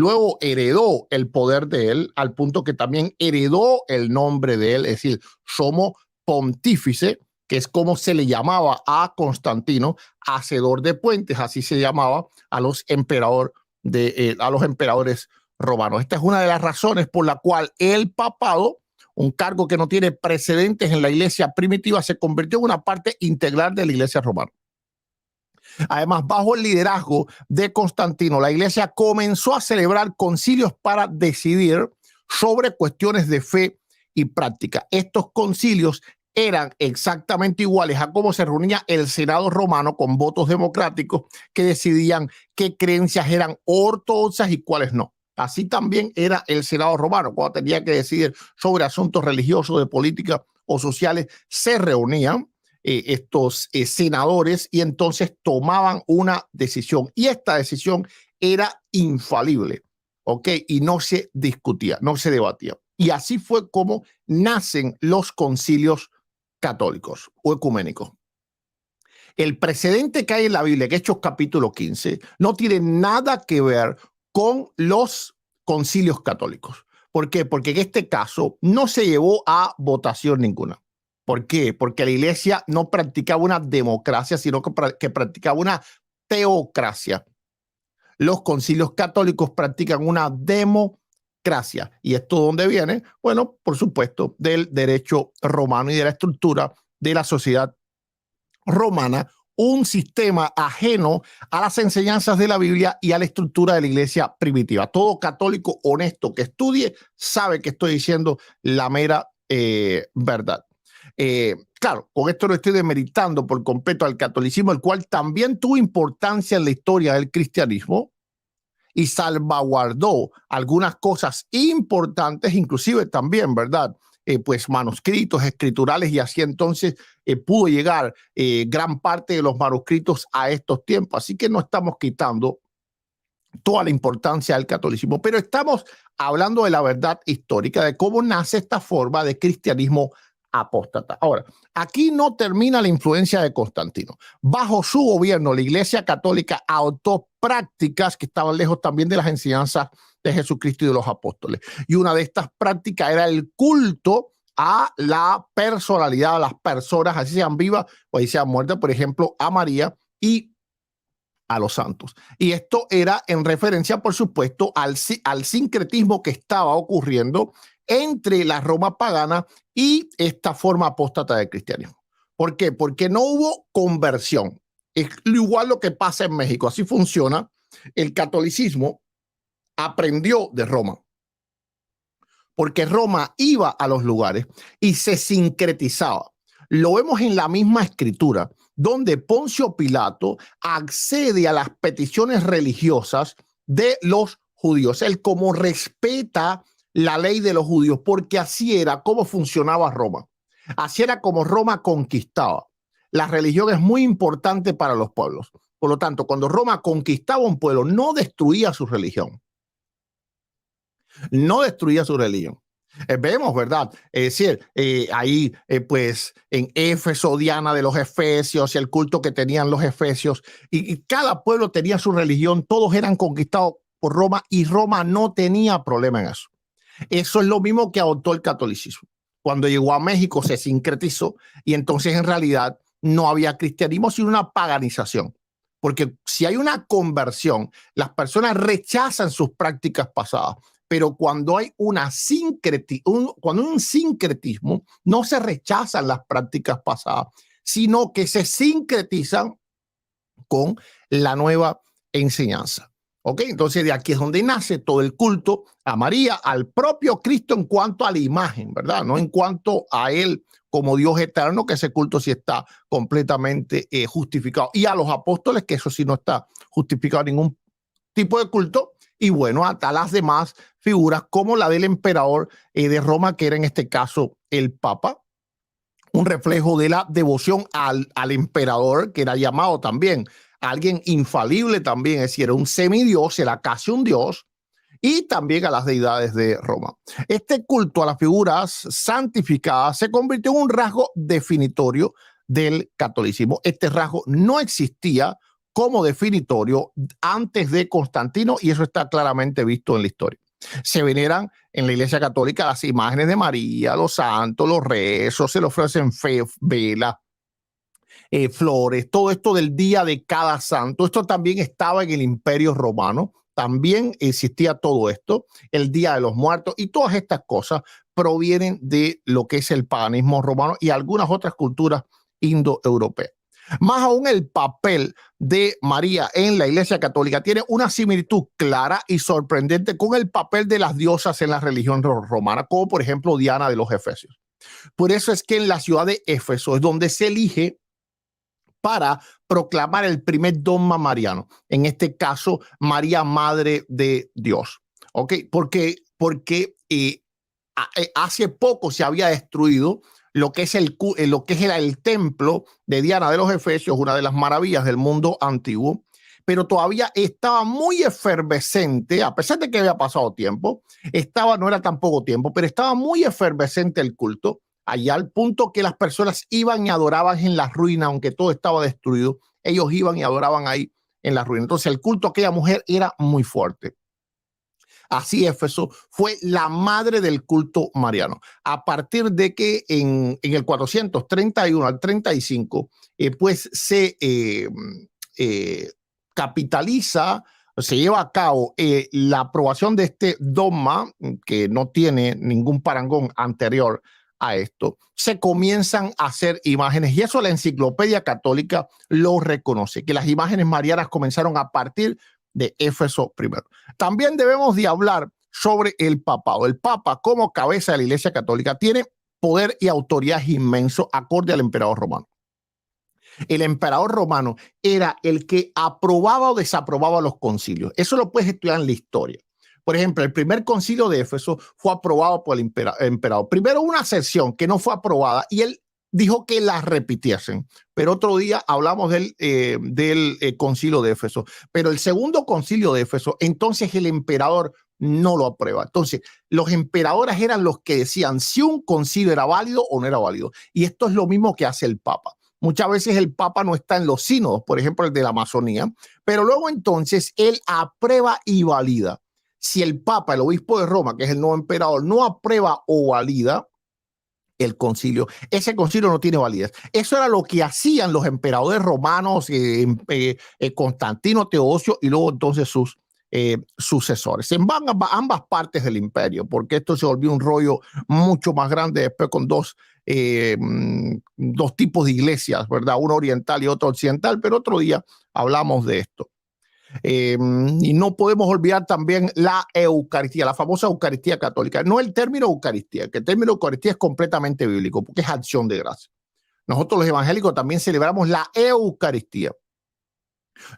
luego heredó el poder de él al punto que también heredó el nombre de él, es decir, somos pontífice, que es como se le llamaba a Constantino, hacedor de puentes, así se llamaba a los emperadores romanos. Esta es una de las razones por la cual el papado, un cargo que no tiene precedentes en la iglesia primitiva, se convirtió en una parte integral de la iglesia romana. Además, bajo el liderazgo de Constantino, la iglesia comenzó a celebrar concilios para decidir sobre cuestiones de fe y práctica. Estos concilios eran exactamente iguales a cómo se reunía el Senado romano con votos democráticos que decidían qué creencias eran ortodoxas y cuáles no. Así también era el Senado romano, cuando tenía que decidir sobre asuntos religiosos, de política o sociales, se reunían estos senadores y entonces tomaban una decisión. Y esta decisión era infalible, ¿ok? Y no se discutía, no se debatía. Y así fue como nacen los concilios católicos o ecuménicos. El precedente que hay en la Biblia, que Hechos capítulo 15, no tiene nada que ver con los concilios católicos. ¿Por qué? Porque en este caso no se llevó a votación ninguna. ¿Por qué? Porque la iglesia no practicaba una democracia, sino que practicaba una teocracia. Los concilios católicos practican una democracia. ¿Y esto dónde viene? Bueno, por supuesto, del derecho romano y de la estructura de la sociedad romana, un sistema ajeno a las enseñanzas de la Biblia y a la estructura de la iglesia primitiva. Todo católico honesto que estudie sabe que estoy diciendo la mera verdad. Claro, con esto no estoy demeritando por completo al catolicismo, el cual también tuvo importancia en la historia del cristianismo y salvaguardó algunas cosas importantes, inclusive también, ¿verdad? Pues manuscritos escriturales, y así entonces pudo llegar gran parte de los manuscritos a estos tiempos. Así que no estamos quitando toda la importancia del catolicismo, pero estamos hablando de la verdad histórica, de cómo nace esta forma de cristianismo apóstata. Ahora, aquí no termina la influencia de Constantino. Bajo su gobierno, la Iglesia Católica adoptó prácticas que estaban lejos también de las enseñanzas de Jesucristo y de los apóstoles. Y una de estas prácticas era el culto a la personalidad, a las personas, así sean vivas o así sean muertas, por ejemplo, a María y a los santos. Y esto era en referencia, por supuesto, al sincretismo que estaba ocurriendo entre la Roma pagana y esta forma apóstata del cristianismo. ¿Por qué? Porque no hubo conversión. Es igual lo que pasa en México. Así funciona. El catolicismo aprendió de Roma, porque Roma iba a los lugares y se sincretizaba. Lo vemos en la misma escritura, donde Poncio Pilato accede a las peticiones religiosas de los judíos. Él como respeta la ley de los judíos, porque así era como funcionaba Roma. Así era como Roma conquistaba. La religión es muy importante para los pueblos. Por lo tanto, cuando Roma conquistaba un pueblo, no destruía su religión. No destruía su religión. Vemos, ¿verdad? Es decir, ahí pues en Éfeso, Diana de los Efesios y el culto que tenían los efesios, y cada pueblo tenía su religión, todos eran conquistados por Roma y Roma no tenía problema en eso. Eso es lo mismo que adoptó el catolicismo. Cuando llegó a México se sincretizó y entonces en realidad no había cristianismo sino una paganización. Porque si hay una conversión, las personas rechazan sus prácticas pasadas. Pero cuando hay un sincretismo, no se rechazan las prácticas pasadas, sino que se sincretizan con la nueva enseñanza. ¿Ok? Entonces de aquí es donde nace todo el culto a María, al propio Cristo en cuanto a la imagen, ¿verdad? No en cuanto a él como Dios eterno, que ese culto sí está completamente justificado. Y a los apóstoles, que eso sí no está justificado ningún tipo de culto. Y bueno, hasta las demás figuras como la del emperador de Roma, que era en este caso el Papa, un reflejo de la devoción al emperador, que era llamado también alguien infalible también, es decir, era un semidios, era casi un dios, y también a las deidades de Roma. Este culto a las figuras santificadas se convirtió en un rasgo definitorio del catolicismo. Este rasgo no existía como definitorio antes de Constantino, y eso está claramente visto en la historia. Se veneran en la Iglesia Católica las imágenes de María, los santos, los rezos, se le ofrecen velas, flores, todo esto del día de cada santo. Esto también estaba en el Imperio Romano, también existía todo esto, el Día de los Muertos, y todas estas cosas provienen de lo que es el paganismo romano y algunas otras culturas indoeuropeas. Más aún, el papel de María en la Iglesia Católica tiene una similitud clara y sorprendente con el papel de las diosas en la religión romana, como por ejemplo Diana de los Efesios. Por eso es que en la ciudad de Éfeso es donde se elige para proclamar el primer dogma mariano, en este caso María, Madre de Dios. ¿Ok? Porque hace poco se había destruido lo que es el templo de Diana de los Efesios, una de las maravillas del mundo antiguo, pero todavía estaba muy efervescente, a pesar de que había pasado tiempo, no era tan poco tiempo, pero estaba muy efervescente el culto, allá al punto que las personas iban y adoraban en la ruina, aunque todo estaba destruido, ellos iban y adoraban ahí en la ruina. Entonces el culto a aquella mujer era muy fuerte. Así Éfeso fue la madre del culto mariano. A partir de que en el 431 al 35, pues se capitaliza, se lleva a cabo la aprobación de este dogma, que no tiene ningún parangón anterior a esto. Se comienzan a hacer imágenes, y eso la Enciclopedia Católica lo reconoce, que las imágenes marianas comenzaron a partir de Éfeso primero. También debemos de hablar sobre el papado. El papa, como cabeza de la Iglesia Católica, tiene poder y autoridad inmenso acorde al emperador romano. El emperador romano era el que aprobaba o desaprobaba los concilios. Eso lo puedes estudiar en la historia. Por ejemplo, el primer concilio de Éfeso fue aprobado por el emperador. Primero una sesión que no fue aprobada y él dijo que la repitiesen, pero otro día hablamos del concilio de Éfeso. Pero el segundo concilio de Éfeso, entonces el emperador no lo aprueba. Entonces, los emperadores eran los que decían si un concilio era válido o no era válido. Y esto es lo mismo que hace el Papa. Muchas veces el Papa no está en los sínodos, por ejemplo, el de la Amazonía, pero luego entonces él aprueba y valida. Si el Papa, el obispo de Roma, que es el nuevo emperador, no aprueba o valida el concilio, ese concilio no tiene validez. Eso era lo que hacían los emperadores romanos, Constantino, Teodosio y luego entonces sus sucesores en ambas partes del imperio, porque esto se volvió un rollo mucho más grande después con dos tipos de iglesias, ¿verdad? Uno oriental y otro occidental, pero otro día hablamos de esto. Y no podemos olvidar también la Eucaristía, la famosa Eucaristía católica. No el término Eucaristía, que el término Eucaristía es completamente bíblico, porque es acción de gracia. Nosotros los evangélicos también celebramos la Eucaristía.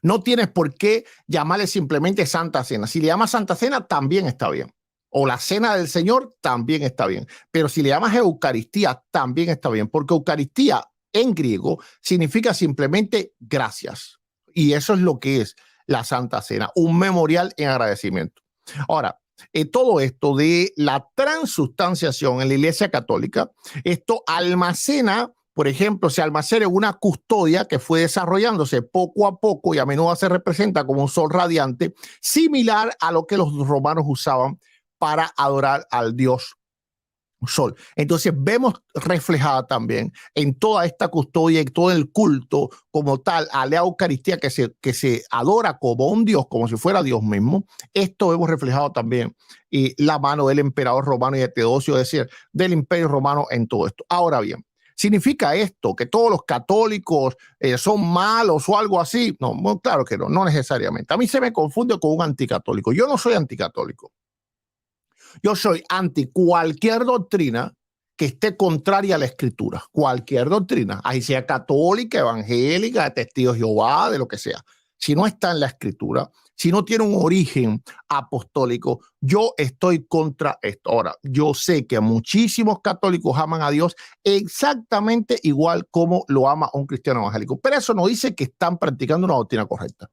No tienes por qué llamarle simplemente Santa Cena. Si le llamas Santa Cena, también está bien. O la Cena del Señor, también está bien. Pero si le llamas Eucaristía, también está bien, porque Eucaristía en griego significa simplemente gracias. Y eso es lo que es la Santa Cena, un memorial en agradecimiento. Ahora, todo esto de la transubstanciación en la Iglesia Católica, esto almacena, por ejemplo, se almacena en una custodia que fue desarrollándose poco a poco y a menudo se representa como un sol radiante, similar a lo que los romanos usaban para adorar al dios sol. Entonces vemos reflejada también en toda esta custodia y todo el culto como tal a la Eucaristía que se adora como un Dios, como si fuera Dios mismo. Esto vemos reflejado también la mano del emperador romano y de Teodosio, es decir, del imperio romano en todo esto. Ahora bien, ¿significa esto que todos los católicos son malos o algo así? No, claro que no, no necesariamente. A mí se me confunde con un anticatólico. Yo no soy anticatólico. Yo soy anti cualquier doctrina que esté contraria a la Escritura. Cualquier doctrina, ahí sea católica, evangélica, de Testigos de Jehová, de lo que sea. Si no está en la Escritura, si no tiene un origen apostólico, yo estoy contra esto. Ahora, yo sé que muchísimos católicos aman a Dios exactamente igual como lo ama un cristiano evangélico, pero eso no dice que están practicando una doctrina correcta.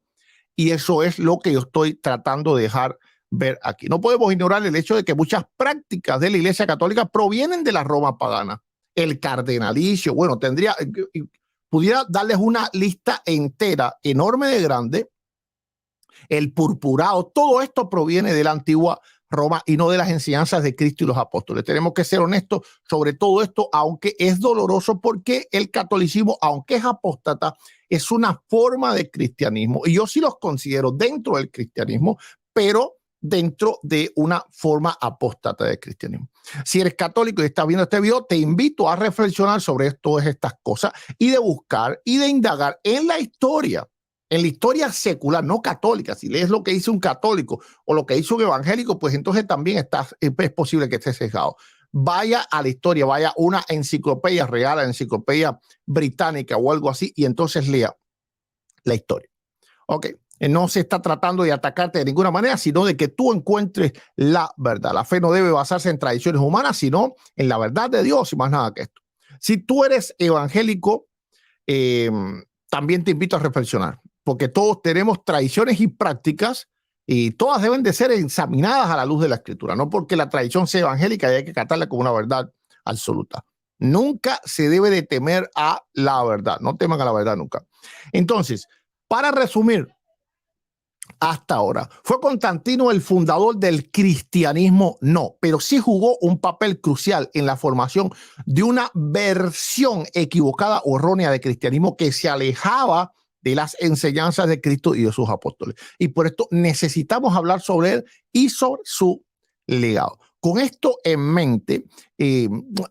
Y eso es lo que yo estoy tratando de dejar ver aquí. No podemos ignorar el hecho de que muchas prácticas de la Iglesia Católica provienen de la Roma pagana. El cardenalicio, bueno, pudiera darles una lista entera, enorme de grande. El purpurado, todo esto proviene de la antigua Roma y no de las enseñanzas de Cristo y los apóstoles. Tenemos que ser honestos sobre todo esto, aunque es doloroso, porque el catolicismo, aunque es apóstata, es una forma de cristianismo. Y yo sí los considero dentro del cristianismo, pero dentro de una forma apóstata de cristianismo. Si eres católico y estás viendo este video, te invito a reflexionar sobre todas estas cosas y de buscar y de indagar en la historia secular, no católica. Si lees lo que hizo un católico o lo que hizo un evangélico, pues entonces también es posible que esté sesgado. Vaya a la historia, vaya a una enciclopedia real, a la enciclopedia británica o algo así, y entonces lea la historia. Ok, no se está tratando de atacarte de ninguna manera, sino de que tú encuentres la verdad. La fe no debe basarse en tradiciones humanas, sino en la verdad de Dios y más nada que esto. Si tú eres evangélico, también te invito a reflexionar, porque todos tenemos tradiciones y prácticas y todas deben de ser examinadas a la luz de la Escritura, no porque la tradición sea evangélica y hay que catarla como una verdad absoluta. Nunca se debe de temer a la verdad, no teman a la verdad nunca. Entonces, para resumir, hasta ahora, ¿fue Constantino el fundador del cristianismo? No, pero sí jugó un papel crucial en la formación de una versión equivocada o errónea de cristianismo que se alejaba de las enseñanzas de Cristo y de sus apóstoles. Y por esto necesitamos hablar sobre él y sobre su legado. Con esto en mente,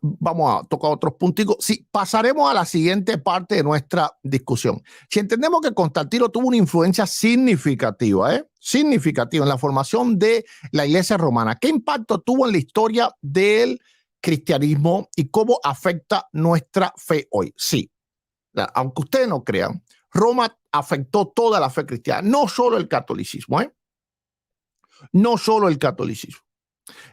vamos a tocar otros punticos. Sí, pasaremos a la siguiente parte de nuestra discusión. Si entendemos que Constantino tuvo una influencia significativa en la formación de la Iglesia romana, ¿qué impacto tuvo en la historia del cristianismo y cómo afecta nuestra fe hoy? Sí, aunque ustedes no crean, Roma afectó toda la fe cristiana, no solo el catolicismo, no solo el catolicismo.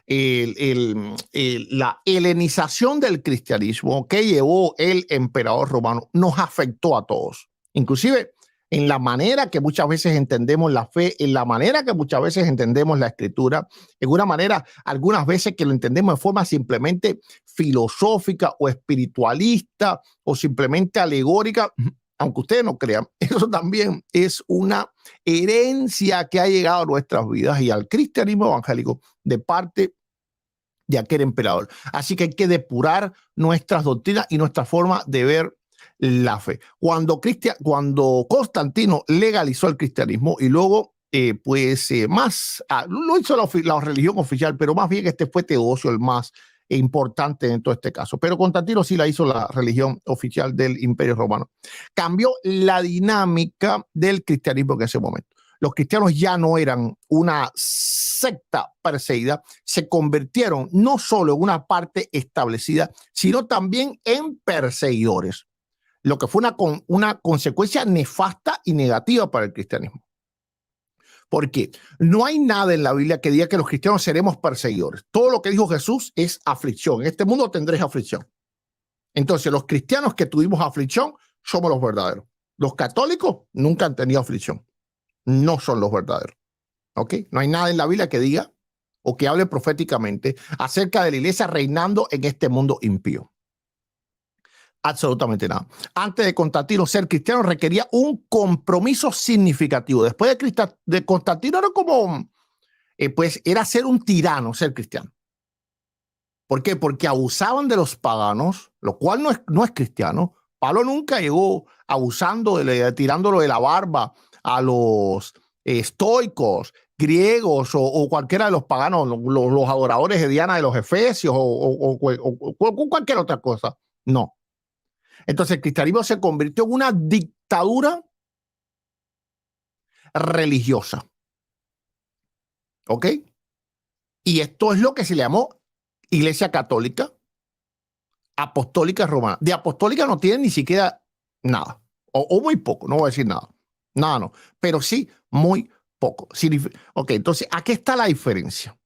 La helenización del cristianismo que llevó el emperador romano nos afectó a todos, inclusive en la manera que muchas veces entendemos la fe, en la manera que muchas veces entendemos la escritura, en una manera, algunas veces que lo entendemos de forma simplemente filosófica o espiritualista o simplemente alegórica. Aunque ustedes no crean, eso también es una herencia que ha llegado a nuestras vidas y al cristianismo evangélico de parte de aquel emperador. Así que hay que depurar nuestras doctrinas y nuestra forma de ver la fe. Cuando Constantino legalizó el cristianismo y luego lo hizo la religión oficial, pero más bien fue Teodosio el más importante en todo este caso. Pero Constantino sí la hizo la religión oficial del Imperio Romano. Cambió la dinámica del cristianismo en ese momento. Los cristianos ya no eran una secta perseguida, se convirtieron no solo en una parte establecida, sino también en perseguidores, lo que fue una consecuencia nefasta y negativa para el cristianismo. Porque no hay nada en la Biblia que diga que los cristianos seremos perseguidores. Todo lo que dijo Jesús es aflicción. En este mundo tendréis aflicción. Entonces, los cristianos que tuvimos aflicción somos los verdaderos. Los católicos nunca han tenido aflicción. No son los verdaderos. ¿Ok? No hay nada en la Biblia que diga o que hable proféticamente acerca de la iglesia reinando en este mundo impío. Absolutamente nada. Antes de Constantino, ser cristiano requería un compromiso significativo. Después de Constantino era como, era ser un tirano, ser cristiano. ¿Por qué? Porque abusaban de los paganos, lo cual no es cristiano. Pablo nunca llegó abusando, tirándolo de la barba a los estoicos, griegos o cualquiera de los paganos, los adoradores de Diana de los Efesios o cualquier otra cosa. No. Entonces el cristianismo se convirtió en una dictadura religiosa. ¿Ok? Y esto es lo que se le llamó Iglesia Católica Apostólica Romana. De apostólica no tiene ni siquiera nada. O muy poco, no voy a decir nada. Nada, no. Pero sí, muy poco. Ok, entonces, aquí está la diferencia.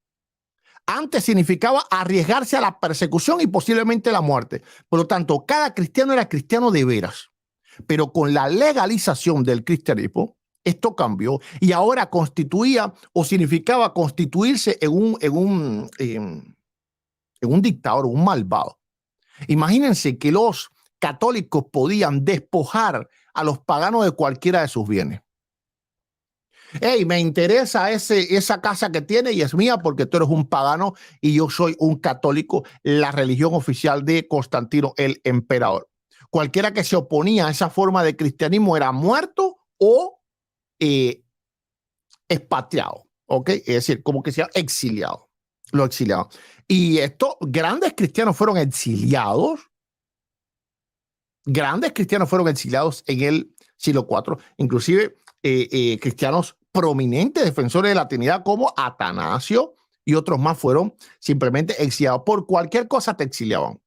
Antes significaba arriesgarse a la persecución y posiblemente la muerte. Por lo tanto, cada cristiano era cristiano de veras. Pero con la legalización del cristianismo, esto cambió y ahora constituía o significaba constituirse en un dictador, un malvado. Imagínense que los católicos podían despojar a los paganos de cualquiera de sus bienes. Hey, me interesa esa casa que tiene y es mía porque tú eres un pagano y yo soy un católico, la religión oficial de Constantino el emperador. Cualquiera que se oponía a esa forma de cristianismo era muerto o expatriado, ¿ok? Es decir, como que sea exiliado, lo exiliado. Y estos grandes cristianos fueron exiliados. Grandes cristianos fueron exiliados en el siglo IV, inclusive cristianos prominentes defensores de la Trinidad como Atanasio y otros más fueron simplemente exiliados. Por cualquier cosa te exiliaban,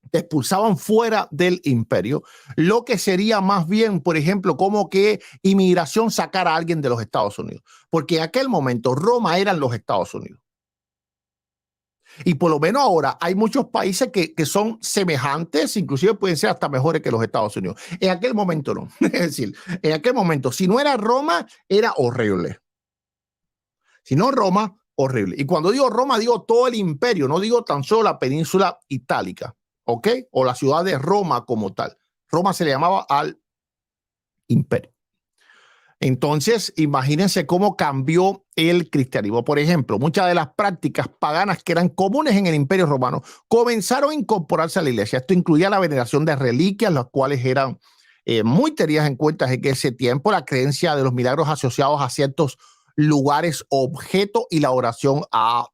te expulsaban fuera del imperio, lo que sería más bien, por ejemplo, como que inmigración sacara a alguien de los Estados Unidos, porque en aquel momento Roma eran los Estados Unidos. Y por lo menos ahora hay muchos países que son semejantes, inclusive pueden ser hasta mejores que los Estados Unidos. En aquel momento no. Es decir, en aquel momento, si no era Roma, era horrible. Si no Roma, horrible. Y cuando digo Roma, digo todo el imperio, no digo tan solo la península itálica, ¿ok? O la ciudad de Roma como tal. Roma se le llamaba al imperio. Entonces, imagínense cómo cambió el cristianismo. Por ejemplo, muchas de las prácticas paganas que eran comunes en el Imperio Romano comenzaron a incorporarse a la iglesia. Esto incluía la veneración de reliquias, las cuales eran muy tenidas en cuenta en ese tiempo, la creencia de los milagros asociados a ciertos lugares, objetos y la oración a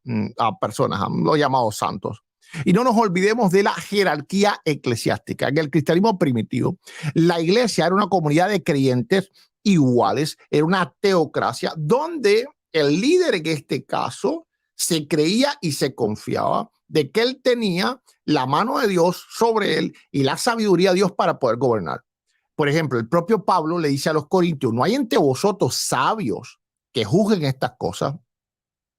personas, a los llamados santos. Y no nos olvidemos de la jerarquía eclesiástica. En el cristianismo primitivo, la iglesia era una comunidad de creyentes iguales, era una teocracia donde el líder en este caso se creía y se confiaba de que él tenía la mano de Dios sobre él y la sabiduría de Dios para poder gobernar. Por ejemplo, el propio Pablo le dice a los corintios, no hay entre vosotros sabios que juzguen estas cosas.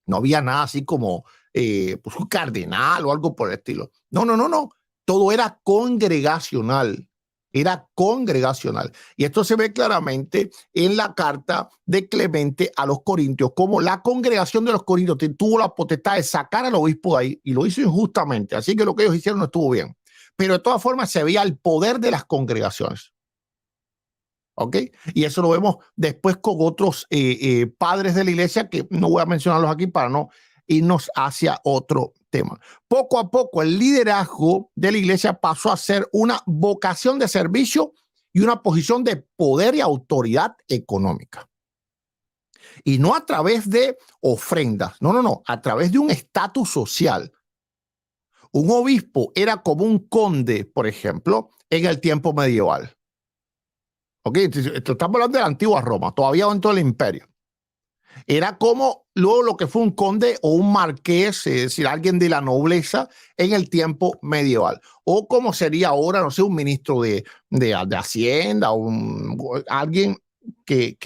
No había nada así como pues un cardenal o algo por el estilo. No, no, no, no. Todo era congregacional. Era congregacional. Y esto se ve claramente en la carta de Clemente a los Corintios, como la congregación de los Corintios tuvo la potestad de sacar al obispo de ahí y lo hizo injustamente. Así que lo que ellos hicieron no estuvo bien. Pero de todas formas se veía el poder de las congregaciones. ¿Ok? Y eso lo vemos después con otros padres de la iglesia que no voy a mencionarlos aquí para no irnos hacia otro tema. Poco a poco el liderazgo de la iglesia pasó a ser una vocación de servicio y una posición de poder y autoridad económica. Y no a través de ofrendas, no, no, no, a través de un estatus social. Un obispo era como un conde, por ejemplo, en el tiempo medieval. Ok, estamos hablando de la antigua Roma, todavía dentro del imperio. Era como luego lo que fue un conde o un marqués, es decir, alguien de la nobleza en el tiempo medieval. O como sería ahora, no sé, un ministro de Hacienda, alguien que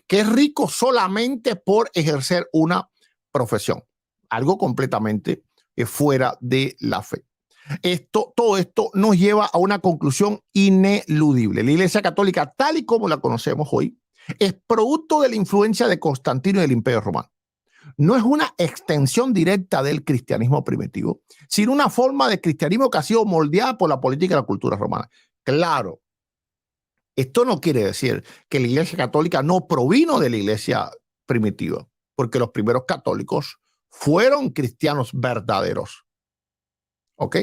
es rico solamente por ejercer una profesión. Algo completamente fuera de la fe. Todo esto nos lleva a una conclusión ineludible. La Iglesia Católica, tal y como la conocemos hoy, es producto de la influencia de Constantino y del Imperio Romano. No es una extensión directa del cristianismo primitivo, sino una forma de cristianismo que ha sido moldeada por la política y la cultura romana. Claro, esto no quiere decir que la Iglesia Católica no provino de la Iglesia primitiva, porque los primeros católicos fueron cristianos verdaderos. ¿Ok?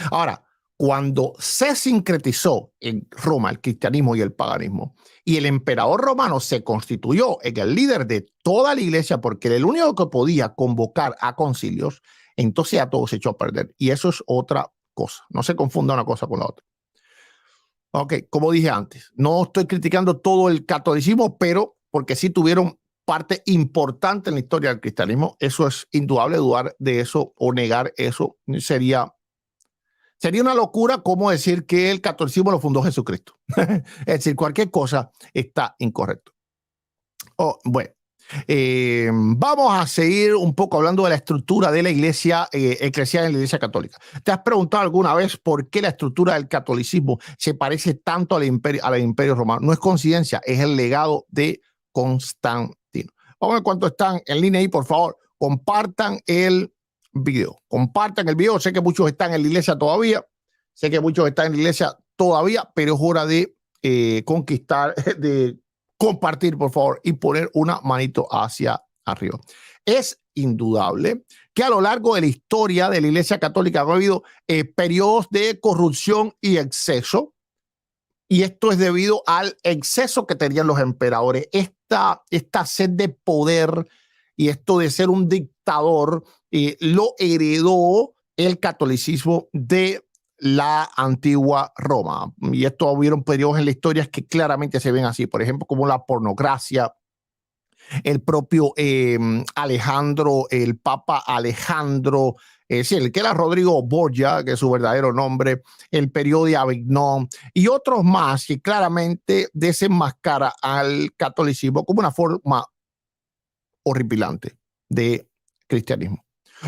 Ahora, cuando se sincretizó en Roma el cristianismo y el paganismo, y el emperador romano se constituyó en el líder de toda la iglesia porque era el único que podía convocar a concilios, entonces ya todo se echó a perder. Y eso es otra cosa. No se confunda una cosa con la otra. Ok, como dije antes, no estoy criticando todo el catolicismo, pero porque sí tuvieron parte importante en la historia del cristianismo. Eso es indudable, dudar de eso o negar eso sería una locura como decir que el catolicismo lo fundó Jesucristo. Es decir, cualquier cosa está incorrecto. Bueno, vamos a seguir un poco hablando de la estructura de la iglesia eclesial en la iglesia católica. ¿Te has preguntado alguna vez por qué la estructura del catolicismo se parece tanto al imperio romano? No es coincidencia, es el legado de Constantino. Vamos a ver cuántos están en línea ahí, por favor. Compartan el video. Sé que muchos están en la iglesia todavía. Sé que muchos están en la iglesia todavía, pero es hora de conquistar, de compartir, por favor, y poner una manito hacia arriba. Es indudable que a lo largo de la historia de la Iglesia Católica ha habido periodos de corrupción y exceso, y esto es debido al exceso que tenían los emperadores. Esta sed de poder y esto de ser un dictador lo heredó el catolicismo de la antigua Roma. Y esto hubieron periodos en la historia que claramente se ven así, por ejemplo, como la pornocracia, el propio Alejandro, el Papa Alejandro, sí, el que era Rodrigo Borgia, que es su verdadero nombre, el periodo de Avignon y otros más que claramente desenmascara al catolicismo como una forma horripilante de cristianismo.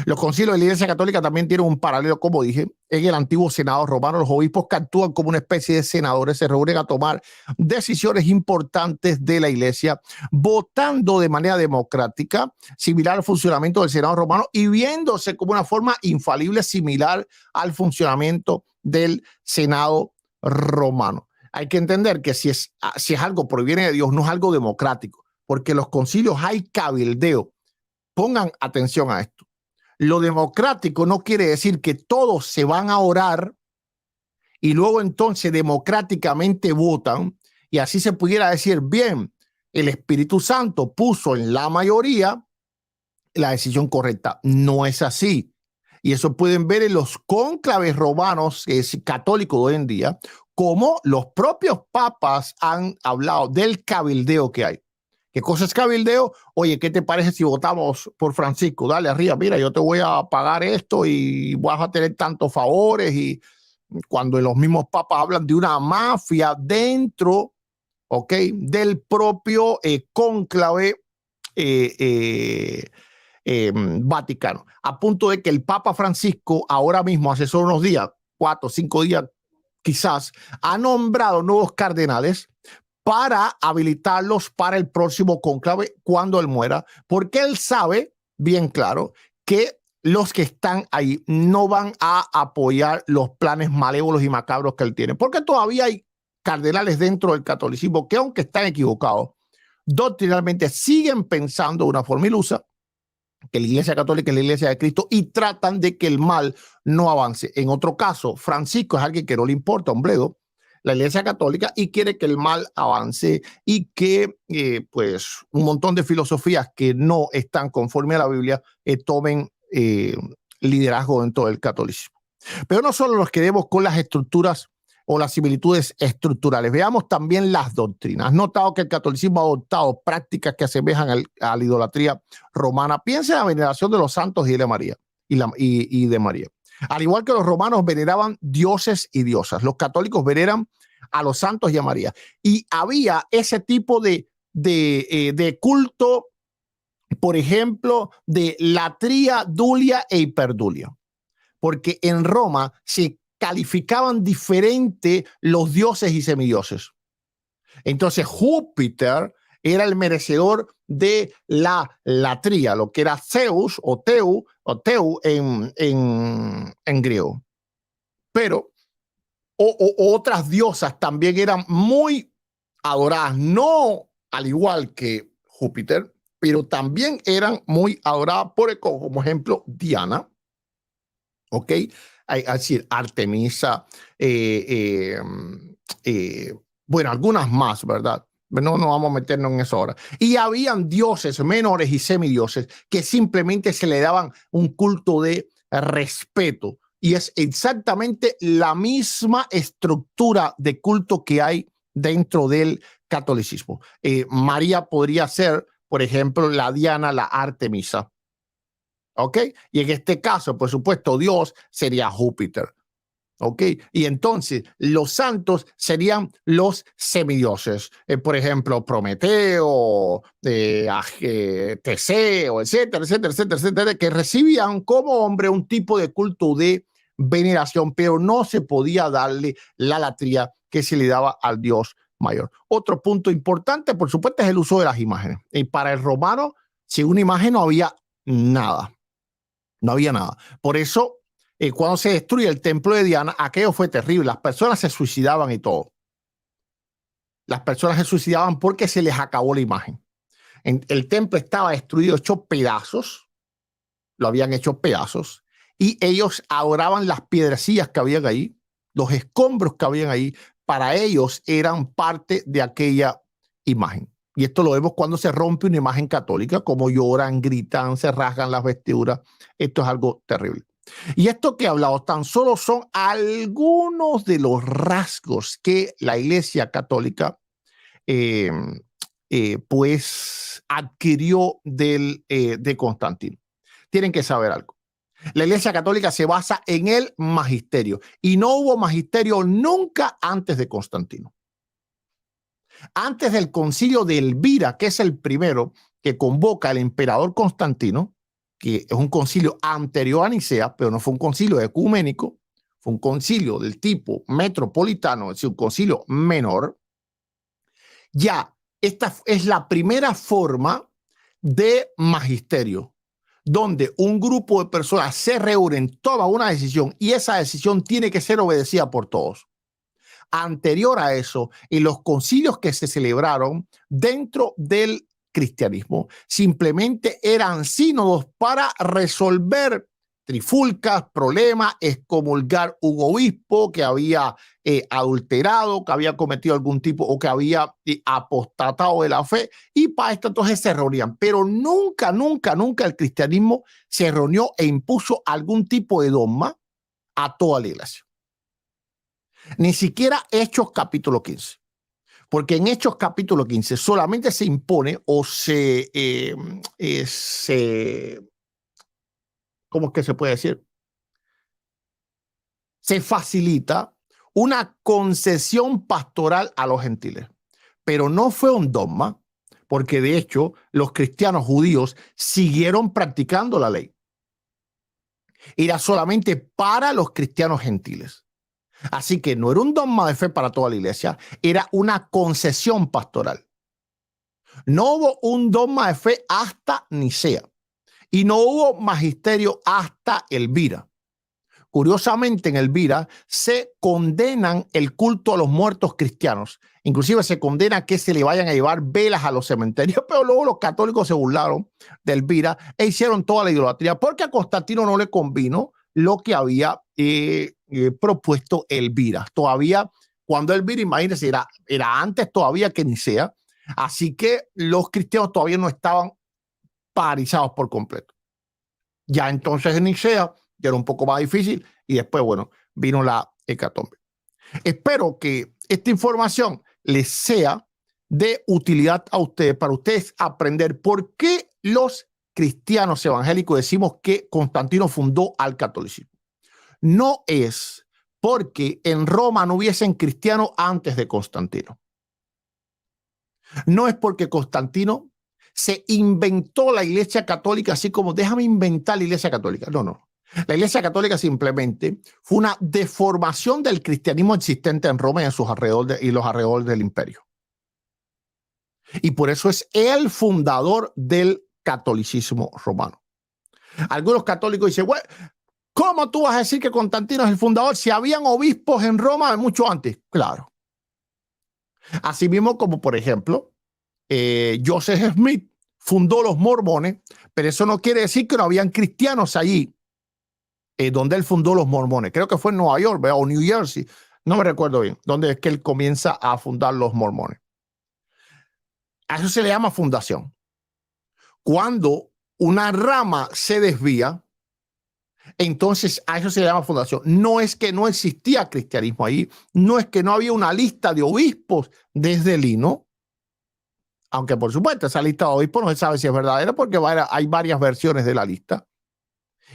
Los concilios de la Iglesia Católica también tienen un paralelo, como dije, en el antiguo Senado romano. Los obispos que actúan como una especie de senadores se reúnen a tomar decisiones importantes de la Iglesia, votando de manera democrática, similar al funcionamiento del Senado romano y viéndose como una forma infalible, similar al funcionamiento del Senado romano. Hay que entender que si es algo proviene de Dios, no es algo democrático, porque en los concilios hay cabildeo. Pongan atención a esto. Lo democrático no quiere decir que todos se van a orar y luego entonces democráticamente votan y así se pudiera decir, bien, el Espíritu Santo puso en la mayoría la decisión correcta. No es así. Y eso pueden ver en los cónclaves romanos católicos de hoy en día, como los propios papas han hablado del cabildeo que hay. ¿Qué cosa es cabildeo? Oye, ¿qué te parece si votamos por Francisco? Dale arriba, mira, yo te voy a pagar esto y vas a tener tantos favores. Y cuando los mismos papas hablan de una mafia dentro, ¿ok?, del propio cónclave Vaticano, a punto de que el Papa Francisco ahora mismo, hace solo unos días, 4 o 5 días quizás, ha nombrado nuevos cardenales para habilitarlos para el próximo cónclave cuando él muera, porque él sabe bien claro que los que están ahí no van a apoyar los planes malévolos y macabros que él tiene, porque todavía hay cardenales dentro del catolicismo que, aunque están equivocados, doctrinalmente siguen pensando de una forma ilusa que la Iglesia Católica es la Iglesia de Cristo y tratan de que el mal no avance. En otro caso, Francisco es alguien que no le importa un bledo la Iglesia Católica y quiere que el mal avance y que pues un montón de filosofías que no están conforme a la Biblia tomen liderazgo dentro del catolicismo. Pero no solo nos quedemos con las estructuras o las similitudes estructurales, veamos también las doctrinas. ¿Has notado que el catolicismo ha adoptado prácticas que asemejan a la idolatría romana? Piensa en la veneración de los santos y de María. Y de María. Al igual que los romanos veneraban dioses y diosas, los católicos veneran a los santos y a María. Y había ese tipo de culto, por ejemplo, de latría, dulia e hiperdulia. Porque en Roma se calificaban diferente los dioses y semidioses. Entonces Júpiter era el merecedor de la latría, lo que era Zeus o Teu en griego. Pero otras diosas también eran muy adoradas, no al igual que Júpiter, pero también eran muy adoradas, como ejemplo Diana, ¿ok? Es decir, Artemisa, bueno, algunas más, ¿verdad? No vamos a meternos en eso ahora. Y habían dioses menores y semidioses que simplemente se le daban un culto de respeto. Y es exactamente la misma estructura de culto que hay dentro del catolicismo. María podría ser, por ejemplo, la Diana, la Artemisa. ¿Ok? Y en este caso, por supuesto, Dios sería Júpiter. ¿Ok? Y entonces los santos serían los semidioses. Por ejemplo, Prometeo, Teseo, etcétera, etcétera, etcétera, etcétera, que recibían como hombre un tipo de culto de veneración, pero no se podía darle la latría que se le daba al Dios mayor. Otro punto importante, por supuesto, es el uso de las imágenes. Y para el romano, sin una imagen no había nada. No había nada. Por eso cuando se destruye el templo de Diana, aquello fue terrible. Las personas se suicidaban y todo. Las personas se suicidaban porque se les acabó la imagen. El templo estaba destruido, hecho pedazos. Lo habían hecho pedazos. Y ellos adoraban las piedrecillas que habían ahí, los escombros que habían ahí. Para ellos eran parte de aquella imagen. Y esto lo vemos cuando se rompe una imagen católica, como lloran, gritan, se rasgan las vestiduras. Esto es algo terrible. Y esto que he hablado tan solo son algunos de los rasgos que la Iglesia Católica pues adquirió de Constantino. Tienen que saber algo. La Iglesia Católica se basa en el magisterio y no hubo magisterio nunca antes de Constantino. Antes del concilio de Elvira, que es el primero que convoca el emperador Constantino, que es un concilio anterior a Nicea, pero no fue un concilio ecuménico, fue un concilio del tipo metropolitano, es decir, un concilio menor. Ya, esta es la primera forma de magisterio, donde un grupo de personas se reúnen, toma una decisión y esa decisión tiene que ser obedecida por todos. Anterior a eso, en los concilios que se celebraron dentro del cristianismo, simplemente eran sínodos para resolver trifulcas, problemas, excomulgar un obispo que había adulterado, que había cometido algún tipo o que había apostatado de la fe, y para esto entonces se reunían. Pero nunca, nunca, nunca el cristianismo se reunió e impuso algún tipo de dogma a toda la iglesia. Ni siquiera Hechos capítulo 15. Porque en Hechos capítulo 15 solamente se impone o ¿cómo es que se puede decir? Se facilita una concesión pastoral a los gentiles. Pero no fue un dogma, porque de hecho los cristianos judíos siguieron practicando la ley. Era solamente para los cristianos gentiles. Así que no era un dogma de fe para toda la iglesia, era una concesión pastoral. No hubo un dogma de fe hasta Nicea y no hubo magisterio hasta Elvira. Curiosamente, en Elvira se condenan el culto a los muertos cristianos. Inclusive se condena que se le vayan a llevar velas a los cementerios, pero luego los católicos se burlaron de Elvira e hicieron toda la idolatría porque a Constantino no le convino lo que había propuesto Elvira. Todavía, cuando Elvira, imagínense, era antes todavía que Nicea, así que los cristianos todavía no estaban paralizados por completo. Ya entonces en Nicea ya era un poco más difícil y después, bueno, vino la hecatombe. Espero que esta información les sea de utilidad a ustedes, para ustedes aprender por qué los cristianos evangélicos decimos que Constantino fundó al catolicismo. No es porque en Roma no hubiesen cristianos antes de Constantino. No es porque Constantino se inventó la Iglesia Católica, así como déjame inventar la Iglesia Católica. No, no. La Iglesia Católica simplemente fue una deformación del cristianismo existente en Roma y en sus alrededores y los alrededores del imperio. Y por eso es el fundador del catolicismo romano. Algunos católicos dicen, bueno, ¿cómo tú vas a decir que Constantino es el fundador si habían obispos en Roma mucho antes? Claro. Asimismo, como por ejemplo, Joseph Smith fundó los mormones, pero eso no quiere decir que no habían cristianos allí donde él fundó los mormones. Creo que fue en Nueva York, ¿verdad? O New Jersey, no me recuerdo bien, donde es que él comienza a fundar los mormones. A eso se le llama fundación. Cuando una rama se desvía, entonces a eso se le llama fundación. No es que no existía cristianismo ahí, no es que no había una lista de obispos desde Lino, aunque por supuesto esa lista de obispos no se sabe si es verdadera porque hay varias versiones de la lista.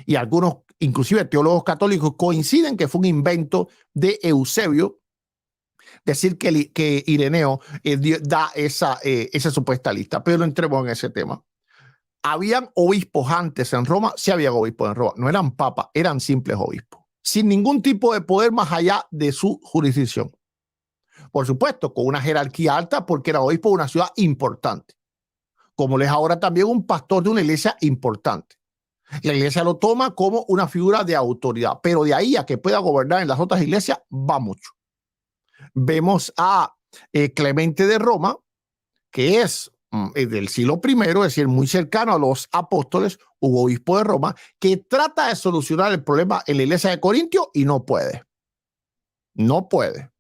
Y algunos, inclusive teólogos católicos, coinciden que fue un invento de Eusebio, decir que Ireneo da esa supuesta lista, pero no entremos en ese tema. ¿Habían obispos antes en Roma? Sí había obispos en Roma. No eran papas, eran simples obispos, sin ningún tipo de poder más allá de su jurisdicción. Por supuesto, con una jerarquía alta porque era obispo de una ciudad importante, como lo es ahora también un pastor de una iglesia importante. La iglesia lo toma como una figura de autoridad, pero de ahí a que pueda gobernar en las otras iglesias va mucho. Vemos a Clemente de Roma, que es del siglo I, es decir, muy cercano a los apóstoles, hubo obispo de Roma, que trata de solucionar el problema en la iglesia de Corintio y no puede. No puede.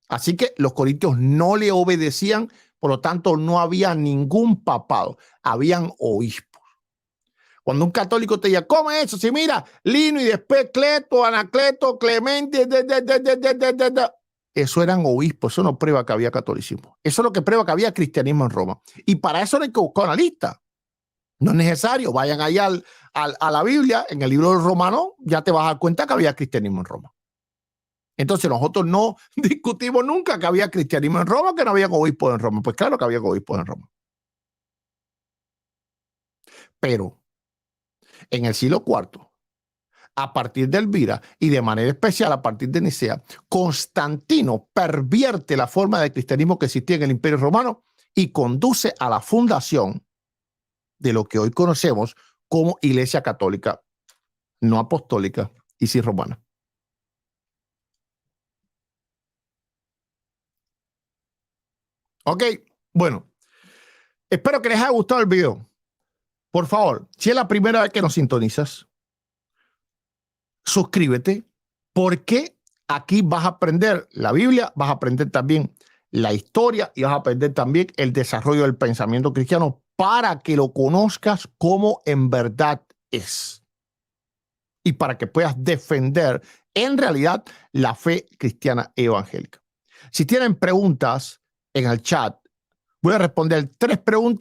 Así que los corintios no le obedecían, por lo tanto no había ningún papado, habían obispos. Cuando un católico te diga, ¿cómo es eso? Si mira, Lino y después Cleto, Anacleto, Clemente, eso eran obispos, eso no prueba que había catolicismo. Eso es lo que prueba que había cristianismo en Roma. Y para eso no hay que buscar una lista. No es necesario, vayan allá a la Biblia, en el libro de Romanos, ya te vas a dar cuenta que había cristianismo en Roma. Entonces nosotros no discutimos nunca que había cristianismo en Roma, que no había obispos en Roma. Pues claro que había obispos en Roma. Pero en el siglo IV, a partir de Elvira y de manera especial a partir de Nicea, Constantino pervierte la forma de cristianismo que existía en el Imperio Romano y conduce a la fundación de lo que hoy conocemos como Iglesia Católica, no apostólica y sí romana. Ok, bueno, espero que les haya gustado el video. Por favor, si es la primera vez que nos sintonizas, suscríbete, porque aquí vas a aprender la Biblia, vas a aprender también la historia y vas a aprender también el desarrollo del pensamiento cristiano para que lo conozcas como en verdad es y para que puedas defender en realidad la fe cristiana evangélica. Si tienen preguntas en el chat, voy a responder 3 preguntas